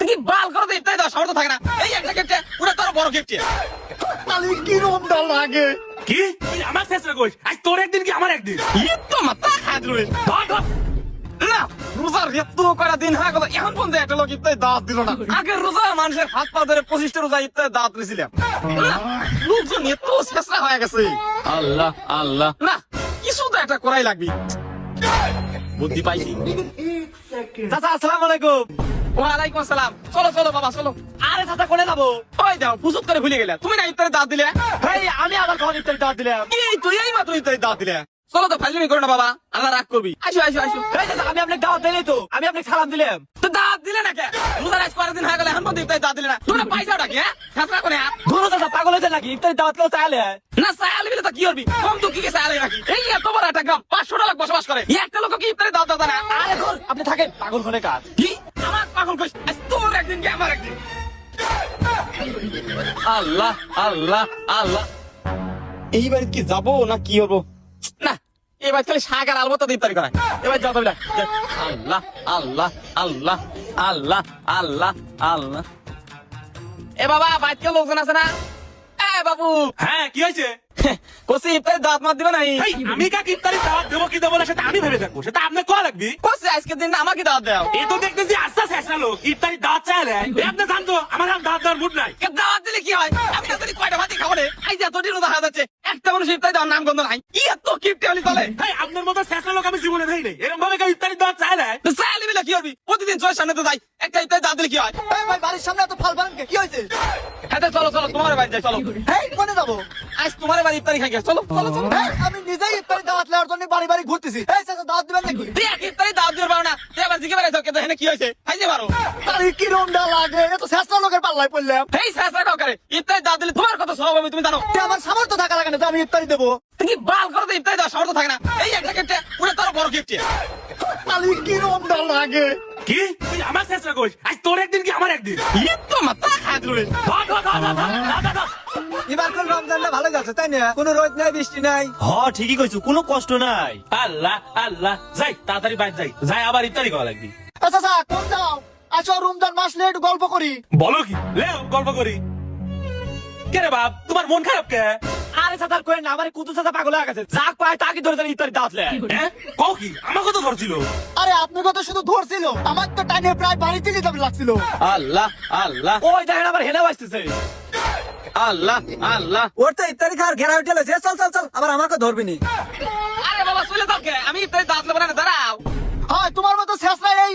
তুই কি বাল করে দে ইত্যাদি সামর্থ্য থাকে না এই একটা গিফটে পুরো তোর বড় গিফট তাহলে কি রকম লাগে কি তুই আমার শেষ কইস আজ তোর একদিন কি আমার একদিন তো মাথা খায় রে ধর ধর না রোজার এত কয়টা দিন হয়ে গেল এখন পর্যন্ত একটা লোক ইত্যাদি দাওয়াত দিল না আগের রোজা মানুষের হাত পা ধরে 25টা রোজা ইত্যাদি দাওয়াত দিয়েছিলাম লোকজন এত শেষরা হয়ে গেছে আল্লাহ আল্লাহ না কিছু তো একটা করাই লাগবে বুদ্ধি পাইছি চাচা আসসালামু আলাইকুম। ওয়ালাইকুম আসসালাম চলো চলো বাবা চলো আরে চাচা কোনে যাবো? ওই দাও পুজো করে ভুলে গেলে তুমি না ইত্যাদি দাওয়াত দিলে এই আমি আবার কখন ইফতারি দাওয়াত দিলাম? এই তুই এই মাত্র ইত্যাদি দাওয়াত দিলে চলো তো ফাজলামি করো না বাবা আল্লাহ রাগ করবি আসো আসো আসো এই চাচা আমি আপনাকে দাওয়াত দিলাই তো, আমি আপনাকে সালাম দিলাম। তো দাঁত দিলে না কে রোজার আজ কয়েকদিন হয়ে গেল এখন পর্যন্ত ইফতারি দাঁত দিলে না তোমরা পয়সাটা কি হ্যাঁ খাসরা করে ধরো চাচা পাগল হয়েছে নাকি? ইফতারি দাওয়াত কেউ চাইলে? না সায়াল বিলে তো কি করবি কম তো কি কে সায়ালে নাকি এই এত বড় একটা গ্রাম 500 লোক বসবাস করে একটা লোক কি ইফতারি দাঁত দাও না আরে ধর আপনি থাকেন, পাগল ঘরে কাজ। কি আমার পাগল কইস আজ তোর একদিন কি আমার একদিন আল্লাহ আল্লাহ আল্লাহ এইবার কি যাবো না কি হবো না এবার খালি শাক আর আলবত ইফতারি করায় এবার যাও তবে আল্লাহ আল্লাহ আল্লাহ আল্লাহ আল্লাহ আল্লাহ এ বাবা বাইরে লোকজন আছে না এ বাবু হ্যাঁ কি হয়েছে কোসি ইফতারি দাঁত মার দিবে নাই এই, আমি কাকে ইফতারি দাওয়াত দেবো কি দেবো না সেটা আমি ভেবে থাকবো সেটা আপনি কল লাগবি কোসি আজকের দিন আমাকে দাঁত দাও এ তো দেখতেছি আস্তে শেষ লোক ইফতারি দাওয়াত চাইলে আপনি জানতো আমার আর দাওয়াত দেওয়ার মুড নাই দাওয়াত দিলে কি হয় আমি তো কয়টা ভাতি খাবো রে এই যে এতটি রোজা হয়ে যাচ্ছে একটা মানুষ ইফতারি দেওয়ার নাম গন্ধ নাই ই এত কিপটে হলি চলে এই, আপনার মতো শেষ লোক আমি জীবনে দেখি নাই এরকম ভাবে কেউ ইফতারি দাওয়াত চাইলে চাইলে বিলে কি করবি প্রতিদিন চোখের সামনে তো যাই একটা ইফতারি দাঁত দিলে কি হয় এই ভাই বাড়ির সামনে এত ফাল বানান কি হয়েছে? হ্যাঁ তো চলো চলো তোমার বাড়ি যাই চলো এই কোনে যাবো? আজ তোমার বাড়ি ইফতারি খাই চলো চলো চলো এই, আমি নিজেই ইফতারি দাওয়াত নেওয়ার জন্য বাড়ি বাড়ি ঘুরতেছি। এই চাচা দাওয়াত দিবেন নাকি? তুই এক ইফতারি দাঁত দিতে পারো না তুই আবার জিজ্ঞেস বেড়াইছো কিন্তু এখানে কি হয়েছে খাইতে পারো তাহলে কি রকম লাগে? এ তো শেষ লোকের পাল্লায় পড়লাম। এই শেষরা কাউ করে ইফতারি দাঁত দিলে তোমার কত স্বভাব হবে তুমি জানো তে আমার সামর্থ্য থাকা লাগে না যে আমি ইফতারি দেবো। তুই কি বাল করে ইফতারি দেওয়ার সামর্থ্য থাকে না এই একটা গিফটে পুরো তোর বড় গিফট তাহলে কি রকম লাগে? কি তুই আমার শেষ কইস আজ তোর একদিন কি আমার একদিন তো মাথা খায় রে ধর ধর ধর ধর, ধর, ধর, ধর। এবার কোন রমজানটা ভালো যাচ্ছে তাই না? কোনো রোদ নাই বৃষ্টি নাই। হ ঠিকই কইছো, কোনো কষ্ট নাই। আল্লাহ আল্লাহ যাই তাড়াতাড়ি বাইরে যাই যাই আবার ইফতারি খাওয়া লাগবি আচ্ছা স্যার কোন যাও? আসো রমজান মাস নিয়ে একটু গল্প করি। বলো কি লেও গল্প করি কে রে বাপ তোমার মন খারাপ কে আরে চাচার কই না, আমার কুতু চাচা পাগল হয়ে গেছে, যা পায় তাকে ধরে ধরে ইফতারি দাওয়াত লে। হ্যাঁ কও কি আমাকে তো ধরছিল আরে আপনি কত শুধু ধরছিল, আমার তো টাইনে প্রায় বাড়িতে যেতে লাগছিল। আল্লাহ আল্লাহ ওই দেখেন আবার হেনা বাজতেছে। আল্লাহ আল্লাহ ওর তো ইফতারি খাওয়ার ঘেরা উঠে চল চল চল, আবার আমাকে ধরবি নি। আরে বাবা চলে যাও কে আমি ইফতারি দাঁত নেবো না দাঁড়াও হয় তোমার মতো শেষ এই